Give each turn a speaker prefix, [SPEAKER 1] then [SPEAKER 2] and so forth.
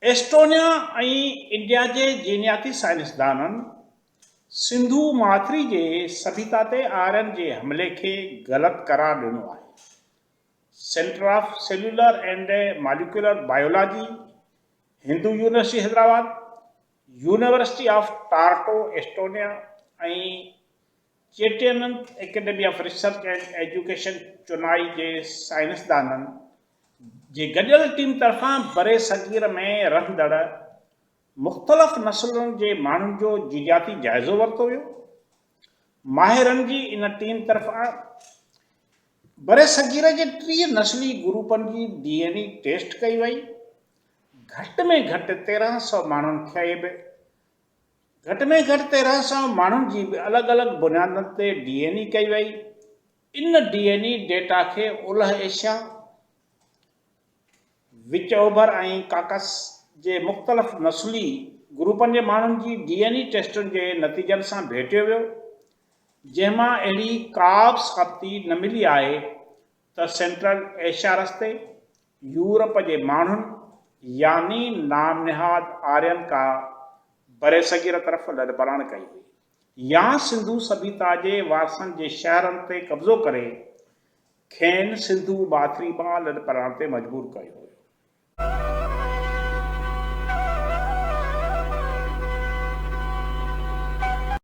[SPEAKER 1] Estonia India के जीनियाती साइंसदाननि सिंधु माथरी के सभ्यता ते आर्यन के हमले के गलत करार दिनो है। Centre of cellular and molecular biology, Hindu university Hyderabad, university of Tartu Estonia Chettinad academy of research and education Chennai के साइंसदाननि जे गडियल टीम तरफा बरे सगीर में रहंदड़ मुख़्तलिफ़ नस्लुनि के माण्हुनि जो जीनियाती जाइज़ो वरितो वियो। माहिरनि जी इन टीम तरफा बरे सगीर के 30 नस्ली ग्रुपनि की DNA टेस्ट कई वई। घट में घट 1300 माण्हुनि खे घट में घट 1300 माण्हुनि जी भी अलग अलग बुनियादनि ते DNA कई वई। इन DNA डेटा के ओलह एशिया, विच ओभर काकस जे मुख़्तलिफ़ नस्ली ग्रुपनि के माण्हुनि जी DNA टेस्टुनि के नतीजनि सां भेटियो वियो, जंहिंमां अहिड़ी का बि साबिती न मिली आहे त सेंट्रल एशिया रस्ते यूरोप के माण्हुनि यानी नाम निहाद आर्यन का बरे सगीर तरफ़ लॾपलाण कई हुई या सिंधु सभ्यता के वारसनि के शहरनि ते कब्ज़ो करे खेनि सिंधु माथरी मां लॾपलाण ते मजबूर कयो।